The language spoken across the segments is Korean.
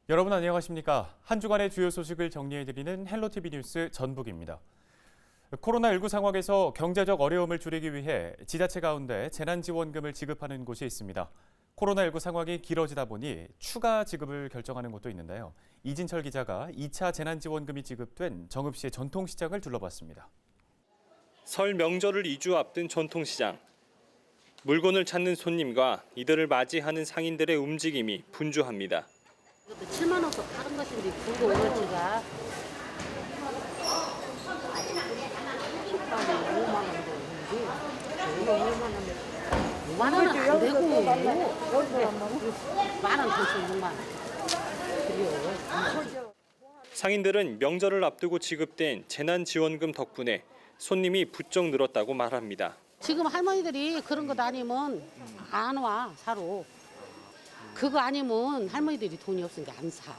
여러분 안녕하십니까? 한 주간의 주요 소식을 정리해드리는 헬로티비 뉴스 전북입니다. 코로나19 상황에서 경제적 어려움을 줄이기 위해 지자체 가운데 재난지원금을 지급하는 곳이 있습니다. 코로나19 상황이 길어지다 보니 추가 지급을 결정하는 곳도 있는데요. 이진철 기자가 2차 재난지원금이 지급된 정읍시의 전통시장을 둘러봤습니다. 설 명절을 2주 앞둔 전통시장. 물건을 찾는 손님과 이들을 맞이하는 상인들의 움직임이 분주합니다. 이것도 7만 원서 파는 것인데 불고 오르지가 5만 원은 안 되고 10,000원 더 6만 원. 그래요. 상인들은 명절을 앞두고 지급된 재난지원금 덕분에 손님이 부쩍 늘었다고 말합니다. 지금 할머니들이 그런 것 아니면 안 와 사러. 그거 아니면 할머니들이 돈이 없으니까 안 사.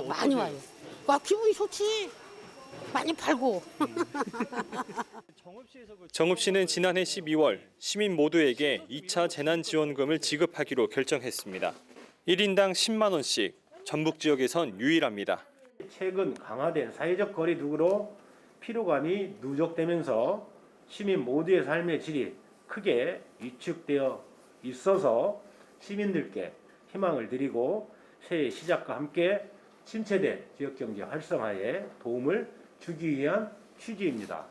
많이 와요. 와 기분이 좋지. 많이 팔고. 정읍시는 지난해 12월 시민 모두에게 2차 재난지원금을 지급하기로 결정했습니다. 1인당 10만 원씩 전북 지역에선 유일합니다. 최근 강화된 사회적 거리 두기로 피로감이 누적되면서 시민 모두의 삶의 질이 크게 위축되어 있어서 시민들께 희망을 드리고 새해 시작과 함께 침체된 지역경제 활성화에 도움을 주기 위한 취지입니다.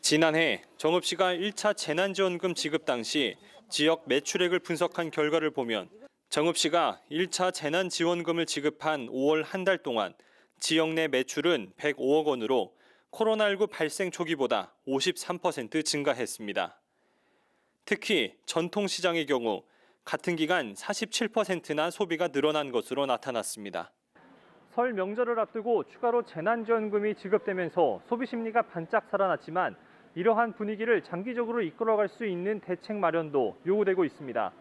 지난해 정읍시가 1차 재난지원금 지급 당시 지역 매출액을 분석한 결과를 보면 정읍시가 1차 재난지원금을 지급한 5월 한 달 동안 지역 내 매출은 105억 원으로 코로나19 발생 초기보다 53% 증가했습니다. 특히 전통시장의 경우 같은 기간 47%나 소비가 늘어난 것으로 나타났습니다. 설 명절을 앞두고 추가로 재난지원금이 지급되면서 소비 심리가 반짝 살아났지만 이러한 분위기를 장기적으로 이끌어갈 수 있는 대책 마련도 요구되고 있습니다.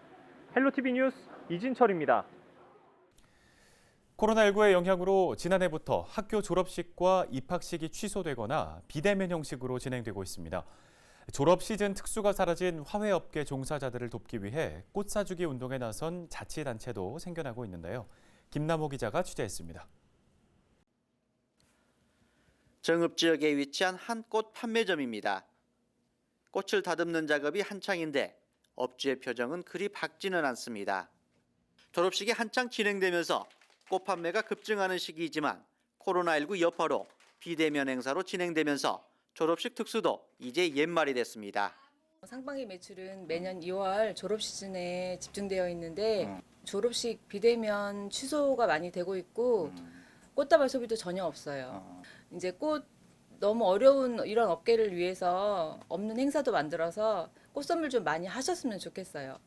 헬로티비 뉴스 이진철입니다. 코로나19의 영향으로 지난해부터 학교 졸업식과 입학식이 취소되거나 비대면 형식으로 진행되고 있습니다. 졸업 시즌 특수가 사라진 화훼업계 종사자들을 돕기 위해 꽃 사주기 운동에 나선 자치단체도 생겨나고 있는데요. 김남호 기자가 취재했습니다. 정읍 지역에 위치한 한 꽃 판매점입니다. 꽃을 다듬는 작업이 한창인데 업주의 표정은 그리 밝지는 않습니다. 졸업식이 한창 진행되면서 꽃 판매가 급증하는 시기이지만 코로나19 여파로 비대면 행사로 진행되면서 졸업식 특수도 이제 옛말이 됐습니다. 상반기 매출은 매년 2월 졸업 시즌에 집중되어 있는데 졸업식 비대면 취소가 많이 되고 있고 꽃다발 소비도 전혀 없어요. 이제 꽃 너무 어려운 이런 업계를 위해서 없는 행사도 만들어서 꽃 선물 좀 많이 하셨으면 좋겠어요.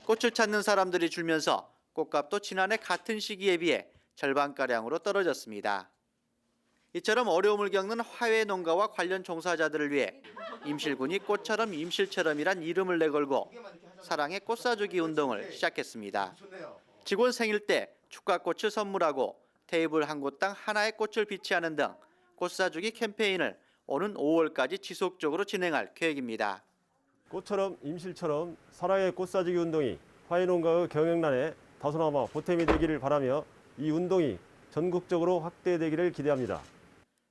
꽃을 찾는 사람들이 줄면서 꽃값도 지난해 같은 시기에 비해 절반가량으로 떨어졌습니다. 이처럼 어려움을 겪는 화훼 농가와 관련 종사자들을 위해 임실군이 꽃처럼 임실처럼이란 이름을 내걸고 사랑의 꽃 사주기 운동을 시작했습니다. 직원 생일 때 축가꽃을 선물하고 테이블 한 곳당 하나의 꽃을 비치하는 등 꽃 사주기 캠페인을 오는 5월까지 지속적으로 진행할 계획입니다. 꽃처럼 임실처럼 사랑의 꽃 사주기 운동이 화훼농가의 경영난에 다소나마 보탬이 되기를 바라며 이 운동이 전국적으로 확대되기를 기대합니다.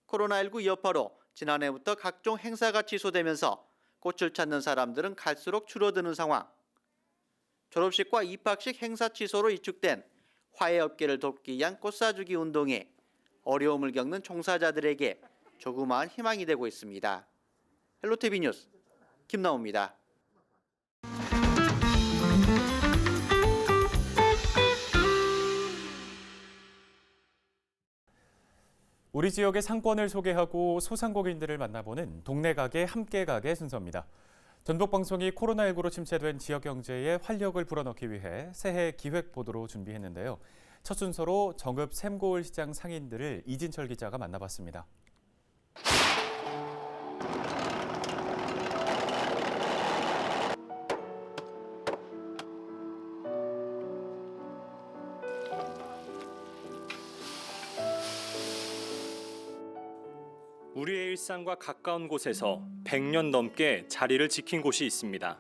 코로나19 여파로 지난해부터 각종 행사가 취소되면서 꽃을 찾는 사람들은 갈수록 줄어드는 상황. 졸업식과 입학식 행사 취소로 위축된 화훼업계를 돕기 위한 꽃 사주기 운동이 어려움을 겪는 종사자들에게 조그마한 희망이 되고 있습니다. 헬로티비 뉴스 김나호입니다. 우리 지역의 상권을 소개하고 소상공인들을 만나보는 동네 가게 함께 가게 순서입니다. 전북방송이 코로나19로 침체된 지역 경제에 활력을 불어넣기 위해 새해 기획 보도로 준비했는데요. 첫 순서로 정읍 샘고을 시장 상인들을 이진철 기자가 만나봤습니다. 우리의 일상과 가까운 곳에서 100년 넘게 자리를 지킨 곳이 있습니다.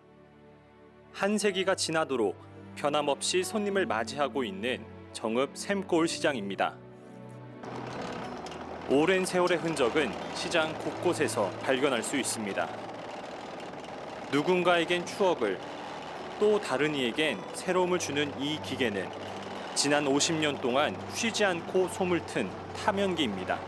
한 세기가 지나도록 변함없이 손님을 맞이하고 있는 정읍 샘골 시장입니다. 오랜 세월의 흔적은 시장 곳곳에서 발견할 수 있습니다. 누군가에겐 추억을, 또 다른 이에겐 새로움을 주는 이 기계는 지난 50년 동안 쉬지 않고 솜을 튼 타면기입니다.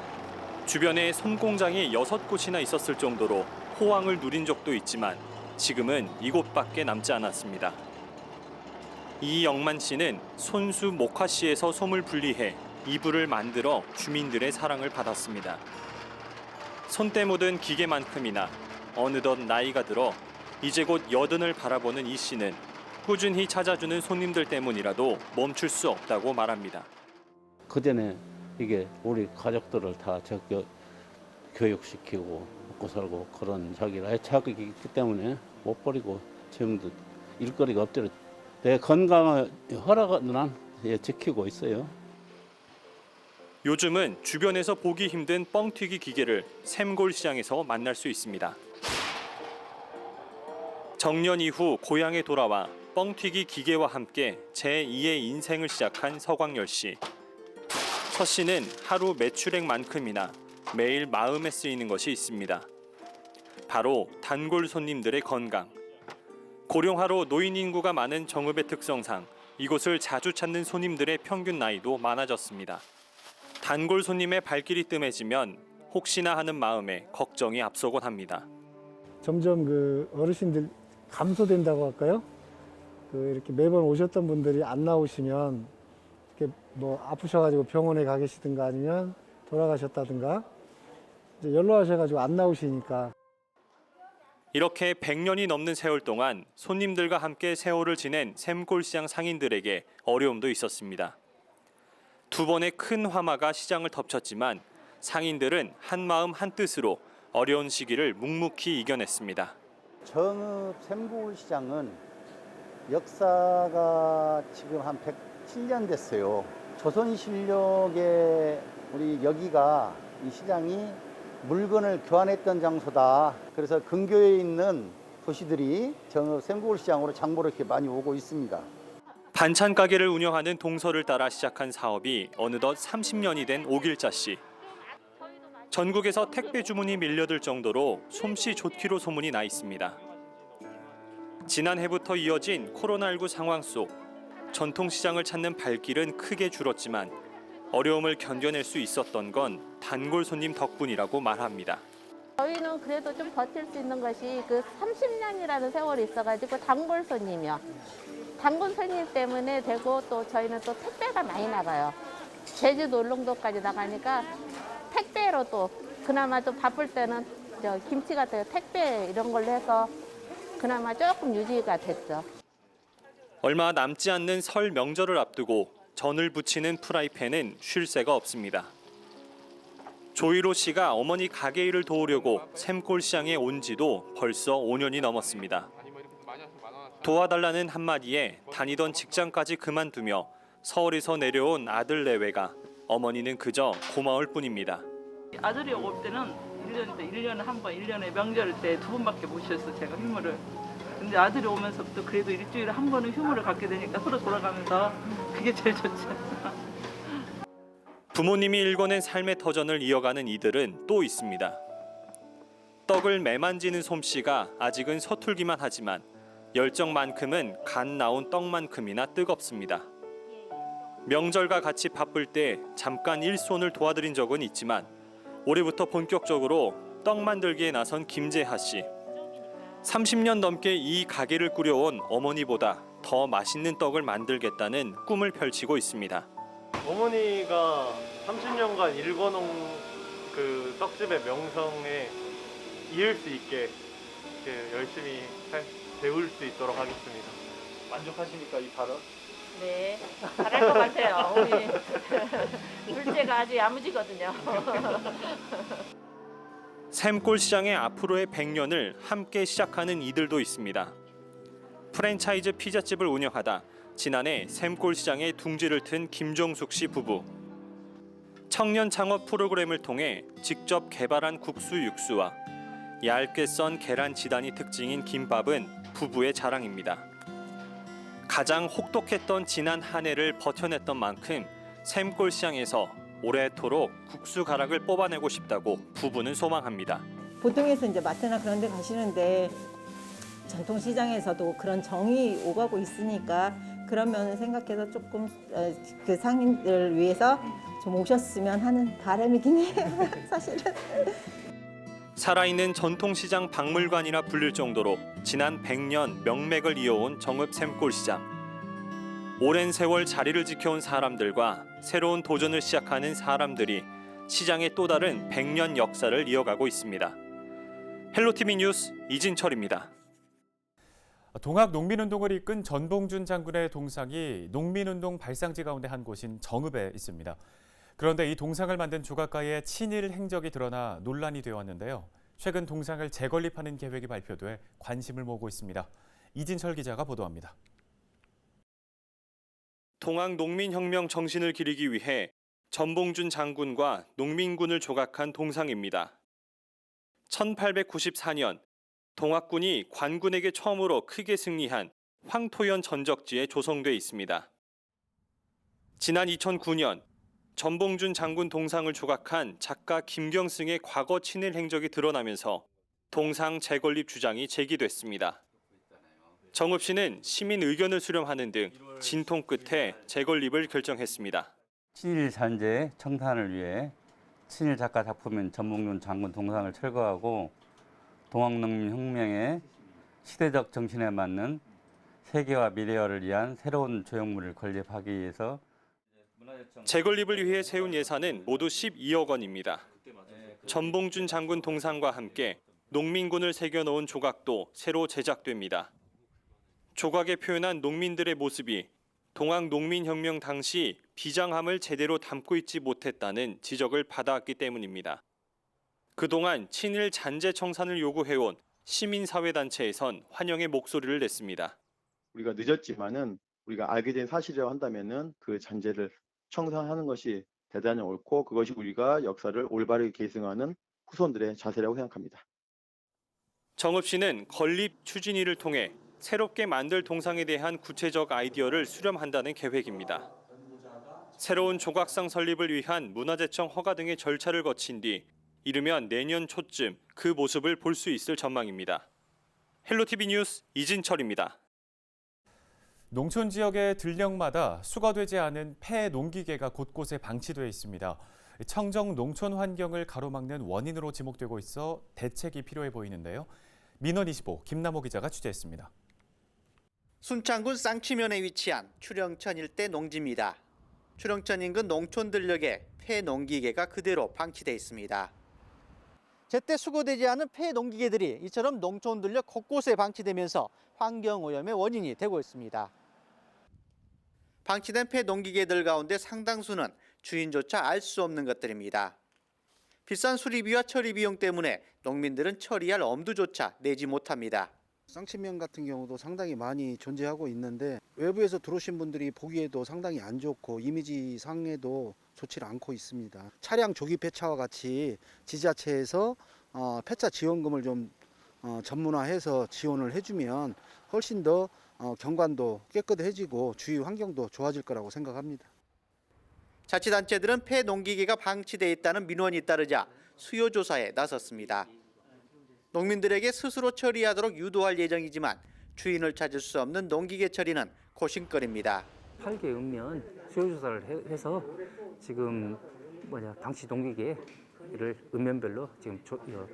주변에 솜 공장이 6곳이나 있었을 정도로 호황을 누린 적도 있지만 지금은 이곳밖에 남지 않았습니다. 이영만 씨는 손수 목화씨에서 솜을 분리해 이불을 만들어 주민들의 사랑을 받았습니다. 손때 묻은 기계만큼이나 어느덧 나이가 들어 이제 곧 80을 바라보는 이 씨는 꾸준히 찾아주는 손님들 때문이라도 멈출 수 없다고 말합니다. 그전에 이게 우리 가족들을 다 교육시키고 먹고 살고 그런 자기를 애착이 있기 때문에 못 버리고 지금도 일거리가 없도록 내 건강을 허락은 한 지키고 있어요. 요즘은 주변에서 보기 힘든 뻥튀기 기계를 샘골 시장에서 만날 수 있습니다. 정년 이후 고향에 돌아와 뻥튀기 기계와 함께 제2의 인생을 시작한 서광열 씨. 서 씨는 하루 매출액만큼이나 매일 마음에 쓰이는 것이 있습니다. 바로 단골 손님들의 건강. 고령화로 노인 인구가 많은 정읍의 특성상 이곳을 자주 찾는 손님들의 평균 나이도 많아졌습니다. 단골 손님의 발길이 뜸해지면 혹시나 하는 마음에 걱정이 앞서곤 합니다. 점점 그 어르신들 감소된다고 할까요? 이렇게 매번 오셨던 분들이 안 나오시면 이렇게 뭐 아프셔가지고 병원에 가 계시든가 아니면 돌아가셨다든가 이제 연로하셔가지고 안 나오시니까. 이렇게 100년이 넘는 세월 동안 손님들과 함께 세월을 지낸 샘골시장 상인들에게 어려움도 있었습니다. 두 번의 큰 화마가 시장을 덮쳤지만 상인들은 한마음 한뜻으로 어려운 시기를 묵묵히 이겨냈습니다. 정읍 샘골시장은 역사가 지금 한 107년 됐어요. 조선실록에 우리 여기가 이 시장이 물건을 교환했던 장소다. 그래서 근교에 있는 도시들이 정읍 샘골시장으로 장보러 이렇게 많이 오고 있습니다. 반찬 가게를 운영하는 동서를 따라 시작한 사업이 어느덧 30년이 된 오길자 씨. 전국에서 택배 주문이 밀려들 정도로 솜씨 좋기로 소문이 나 있습니다. 지난해부터 이어진 코로나19 상황 속 전통시장을 찾는 발길은 크게 줄었지만 어려움을 견뎌낼 수 있었던 건 단골 손님 덕분이라고 말합니다. 저희는 그래도 좀 버틸 수 있는 것이 그 30년이라는 세월이 있어가지고 단골 손님이요. 단골 손님 때문에 되고 또 저희는 또 택배가 많이 나가요. 제주도 울릉도까지 나가니까 택배로 또 그나마 좀 바쁠 때는 김치 같은 거 택배 이런 걸로 해서 그나마 조금 유지가 됐죠. 얼마 남지 않는 설 명절을 앞두고 전을 부치는 프라이팬은 쉴 새가 없습니다. 조희로 씨가 어머니 가게 일을 도우려고 샘골시장에 온 지도 벌써 5년이 넘었습니다. 도와달라는 한마디에 다니던 직장까지 그만두며 서울에서 내려온 아들 내외가 어머니는 그저 고마울 뿐입니다. 아들이 올 때는 1년에 한 번, 1년에 명절 때 2번밖에 못 쉬었어, 제가 휴무를. 근데 아들이 오면서부터 그래도 일주일에 한 번은 휴무를 갖게 되니까 서로 돌아가면서 그게 제일 좋죠. 부모님이 일궈낸 삶의 터전을 이어가는 이들은 또 있습니다. 떡을 매만지는 솜씨가 아직은 서툴기만 하지만 열정만큼은 간 나온 떡만큼이나 뜨겁습니다. 명절과 같이 바쁠 때 잠깐 일손을 도와드린 적은 있지만 올해부터 본격적으로 떡 만들기에 나선 김재하 씨. 30년 넘게 이 가게를 꾸려온 어머니보다 더 맛있는 떡을 만들겠다는 꿈을 펼치고 있습니다. 어머니가 30년간 일궈놓은 그 떡집의 명성에 이을 수 있게 이렇게 열심히 배울 수 있도록 하겠습니다. 만족하십니까, 이 발언? 네, 잘할 것 같아요. 우리 둘째가 아주 야무지거든요. 샘골시장의 앞으로의 100년을 함께 시작하는 이들도 있습니다. 프랜차이즈 피자집을 운영하다 지난해 샘골시장에 둥지를 튼 김종숙 씨 부부. 청년 창업 프로그램을 통해 직접 개발한 국수 육수와 얇게 썬 계란 지단이 특징인 김밥은 부부의 자랑입니다. 가장 혹독했던 지난 한 해를 버텨냈던 만큼 샘골시장에서 오래도록 국수 가락을 뽑아내고 싶다고 부부는 소망합니다. 보통에서 이제 마트나 그런 데 가시는데 전통시장에서도 그런 정이 오가고 있으니까 그런 면을 생각해서 조금 그 상인들을 위해서 좀 오셨으면 하는 바람이긴 해요, 사실은. 살아있는 전통시장 박물관이라 불릴 정도로 지난 100년 명맥을 이어온 정읍 샘골시장. 오랜 세월 자리를 지켜온 사람들과 새로운 도전을 시작하는 사람들이 시장의 또 다른 100년 역사를 이어가고 있습니다. 헬로티비 뉴스 이진철입니다. 동학 농민운동을 이끈 전봉준 장군의 동상이 농민운동 발상지 가운데 한 곳인 정읍에 있습니다. 그런데 이 동상을 만든 조각가의 친일 행적이 드러나 논란이 되어 왔는데요. 최근 동상을 재건립하는 계획이 발표돼 관심을 모으고 있습니다. 이진철 기자가 보도합니다. 동학 농민혁명 정신을 기리기 위해 전봉준 장군과 농민군을 조각한 동상입니다. 1894년 동학군이 관군에게 처음으로 크게 승리한 황토현 전적지에 조성돼 있습니다. 지난 2009년 전봉준 장군 동상을 조각한 작가 김경승의 과거 친일 행적이 드러나면서 동상 재건립 주장이 제기됐습니다. 정읍시는 시민 의견을 수렴하는 등 진통 끝에 재건립을 결정했습니다. 친일 잔재 청산을 위해 친일 작가 작품인 전봉준 장군 동상을 철거하고 동학농민혁명의 시대적 정신에 맞는 세계화 미래화를 위한 새로운 조형물을 건립하기 위해서 재건립을 위해 세운 예산은 모두 12억 원입니다. 전봉준 장군 동상과 함께 농민군을 새겨놓은 조각도 새로 제작됩니다. 조각에 표현한 농민들의 모습이 동학 농민혁명 당시 비장함을 제대로 담고 있지 못했다는 지적을 받아왔기 때문입니다. 그동안 친일 잔재 청산을 요구해온 시민사회단체에선 환영의 목소리를 냈습니다. 우리가 늦었지만은 우리가 알게 된 사실이라고 한다면은 그 잔재를 청산하는 것이 대단히 옳고 그것이 우리가 역사를 올바르게 계승하는 후손들의 자세라고 생각합니다. 정읍시는 건립 추진위를 통해 새롭게 만들 동상에 대한 구체적 아이디어를 수렴한다는 계획입니다. 새로운 조각상 설립을 위한 문화재청 허가 등의 절차를 거친 뒤 이르면 내년 초쯤 그 모습을 볼 수 있을 전망입니다. 헬로티비 뉴스 이진철입니다. 농촌 지역의 들녘마다 수거되지 않은 폐 농기계가 곳곳에 방치되어 있습니다. 청정 농촌 환경을 가로막는 원인으로 지목되고 있어 대책이 필요해 보이는데요. 민원25 김남호 기자가 취재했습니다. 순창군 쌍치면에 위치한 추령천 일대 농지입니다. 추령천 인근 농촌 들녘에 폐 농기계가 그대로 방치돼 있습니다. 제때 수거되지 않은 폐 농기계들이 이처럼 농촌 들녘 곳곳에 방치되면서 환경오염의 원인이 되고 있습니다. 방치된 폐 농기계들 가운데 상당수는 주인조차 알 수 없는 것들입니다. 비싼 수리비와 처리 비용 때문에 농민들은 처리할 엄두조차 내지 못합니다. 쌍치면 같은 경우도 상당히 많이 존재하고 있는데 외부에서 들어오신 분들이 보기에도 상당히 안 좋고 이미지상에도 좋지 않고 있습니다. 차량 조기 폐차와 같이 지자체에서 폐차 지원금을 좀 전문화해서 지원을 해주면 훨씬 더 경관도 깨끗해지고 주위 환경도 좋아질 거라고 생각합니다. 자치단체들은 폐 농기계가 방치돼 있다는 민원이 따르자 수요 조사에 나섰습니다. 농민들에게 스스로 처리하도록 유도할 예정이지만 주인을 찾을 수 없는 농기계 처리는 고심거리입니다. 8개 읍면 수요 조사를 해서 지금 방치 농기계를 읍면별로 지금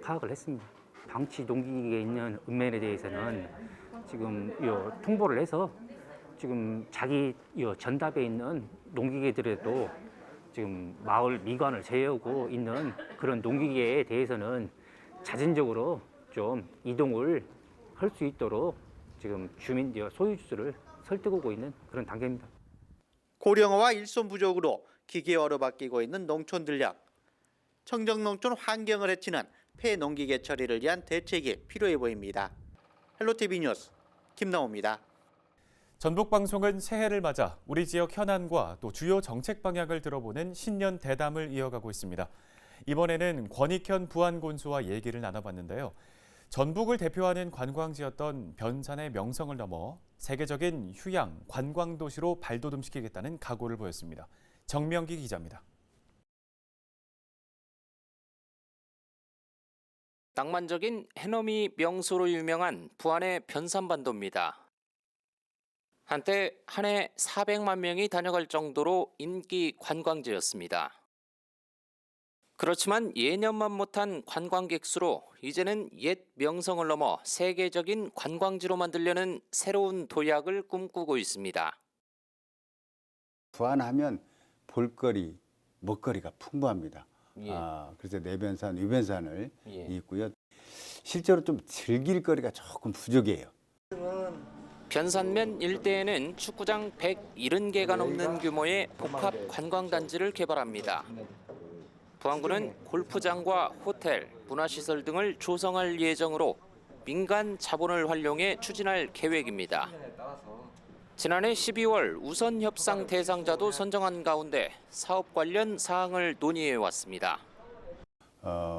파악을 했습니다. 방치 농기계에 있는 읍면에 대해서는 지금 통보를 해서 지금 자기 전답에 있는 농기계들에도 지금 마을 미관을 재우고 있는 그런 농기계에 대해서는 자진적으로 좀 이동을 할 수 있도록 지금 주민 소유주를 설득하고 있는 그런 단계입니다. 고령화와 일손 부족으로 기계화로 바뀌고 있는 농촌 들녘. 청정농촌 환경을 해치는 폐 농기계 처리를 위한 대책이 필요해 보입니다. 헬로티비 뉴스 김나호입니다. 전북방송은 새해를 맞아 우리 지역 현안과 또 주요 정책 방향을 들어보는 신년 대담을 이어가고 있습니다. 이번에는 권익현 부안군수와 얘기를 나눠봤는데요. 전북을 대표하는 관광지였던 변산의 명성을 넘어 세계적인 휴양, 관광 도시로 발돋움시키겠다는 각오를 보였습니다. 정명기 기자입니다. 낭만적인 해넘이 명소로 유명한 부안의 변산반도입니다. 한때 한 해 400만 명이 다녀갈 정도로 인기 관광지였습니다. 그렇지만 예년만 못한 관광객 수로 이제는 옛 명성을 넘어 세계적인 관광지로 만들려는 새로운 도약을 꿈꾸고 있습니다. 부안하면 볼거리, 먹거리가 풍부합니다. 예. 그래서 내변산, 위변산을 예. 있고요. 실제로 좀 즐길 거리가 조금 부족해요. 변산면 일대에는 축구장 170개가 넘는 규모의 복합 관광단지를 개발합니다. 부안군은 골프장과 호텔, 문화시설 등을 조성할 예정으로 민간 자본을 활용해 추진할 계획입니다. 지난해 12월 우선 협상 대상자도 선정한 가운데 사업 관련 사항을 논의해 왔습니다.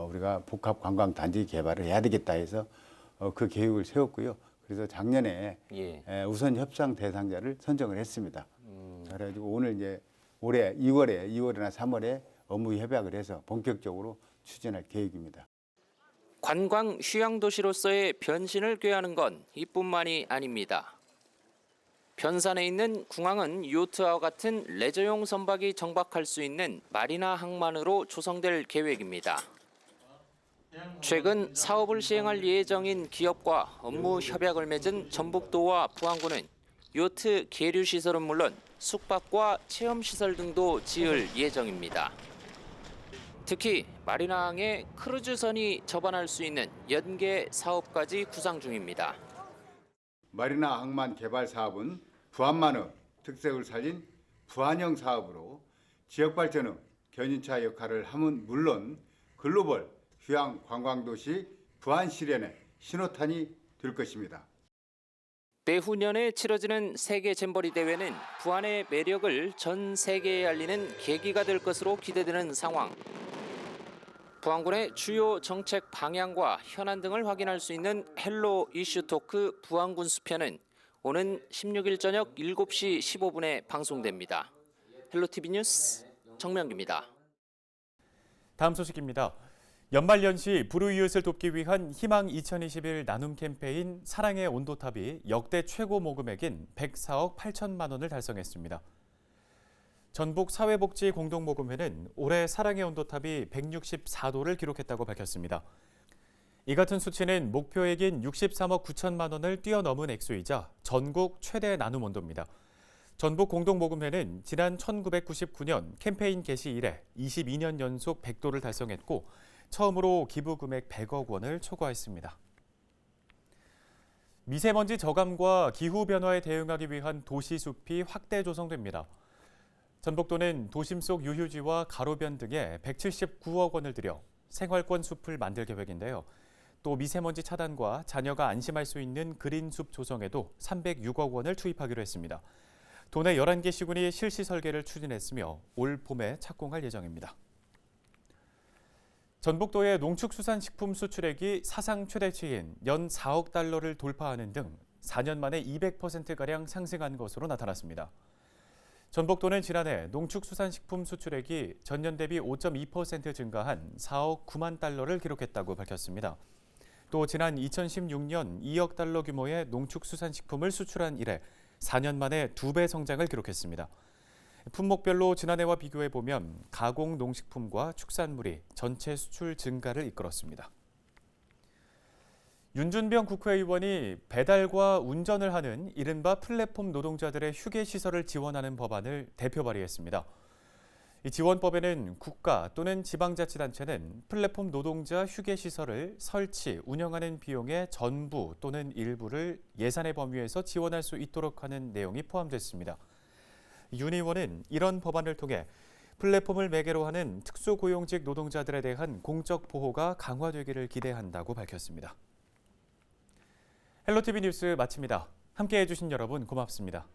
우리가 복합 관광 단지 개발을 해야 되겠다 해서 그 계획을 세웠고요. 그래서 작년에 우선 협상 대상자를 선정을 했습니다. 그래가지고 오늘 이제 올해 2월이나 3월에 업무 협약을 해서 본격적으로 추진할 계획입니다. 관광 휴양 도시로서의 변신을 꾀하는 건 이뿐만이 아닙니다. 변산에 있는 궁항은 요트와 같은 레저용 선박이 정박할 수 있는 마리나 항만으로 조성될 계획입니다. 최근 사업을 시행할 예정인 기업과 업무 협약을 맺은 전북도와 부안군은 요트 계류 시설은 물론 숙박과 체험 시설 등도 지을 예정입니다. 특히 마리나항에 크루즈선이 접안할 수 있는 연계 사업까지 구상 중입니다. 마리나 항만 개발 사업은 부안만의 특색을 살린 부안형 사업으로 지역 발전의 견인차 역할을 함은 물론 글로벌 휴양 관광도시 부안 실현의 신호탄이 될 것입니다. 내후년에 치러지는 세계 잼버리 대회는 부안의 매력을 전 세계에 알리는 계기가 될 것으로 기대되는 상황. 부안군의 주요 정책 방향과 현안 등을 확인할 수 있는 헬로 이슈 토크 부안군 수편은 오는 16일 저녁 7시 15분에 방송됩니다. 헬로티비 뉴스 정명기입니다. 다음 소식입니다. 연말연시 불우이웃을 돕기 위한 희망 2021 나눔 캠페인 사랑의 온도탑이 역대 최고 모금액인 104억 8천만 원을 달성했습니다. 전북 사회복지 공동모금회는 올해 사랑의 온도탑이 164도를 기록했다고 밝혔습니다. 이 같은 수치는 목표액인 63억 9천만 원을 뛰어넘은 액수이자 전국 최대 나눔 온도입니다. 전북 공동모금회는 지난 1999년 캠페인 개시 이래 22년 연속 100도를 달성했고 처음으로 기부 금액 100억 원을 초과했습니다. 미세먼지 저감과 기후변화에 대응하기 위한 도시숲이 확대 조성됩니다. 전북도는 도심 속 유휴지와 가로변 등에 179억 원을 들여 생활권 숲을 만들 계획인데요. 또 미세먼지 차단과 자녀가 안심할 수 있는 그린숲 조성에도 306억 원을 투입하기로 했습니다. 도내 11개 시군이 실시 설계를 추진했으며 올 봄에 착공할 예정입니다. 전북도의 농축수산식품 수출액이 사상 최대치인 연 4억 달러를 돌파하는 등 4년 만에 200%가량 상승한 것으로 나타났습니다. 전북도는 지난해 농축수산식품 수출액이 전년 대비 5.2% 증가한 4억 9만 달러를 기록했다고 밝혔습니다. 또 지난 2016년 2억 달러 규모의 농축수산식품을 수출한 이래 4년 만에 2배 성장을 기록했습니다. 품목별로 지난해와 비교해보면 가공 농식품과 축산물이 전체 수출 증가를 이끌었습니다. 윤준병 국회의원이 배달과 운전을 하는 이른바 플랫폼 노동자들의 휴게 시설을 지원하는 법안을 대표 발의했습니다. 이 지원법에는 국가 또는 지방자치단체는 플랫폼 노동자 휴게 시설을 설치, 운영하는 비용의 전부 또는 일부를 예산의 범위에서 지원할 수 있도록 하는 내용이 포함됐습니다. 윤 의원은 이런 법안을 통해 플랫폼을 매개로 하는 특수고용직 노동자들에 대한 공적 보호가 강화되기를 기대한다고 밝혔습니다. 헬로티비 뉴스 마칩니다. 함께해 주신 여러분 고맙습니다.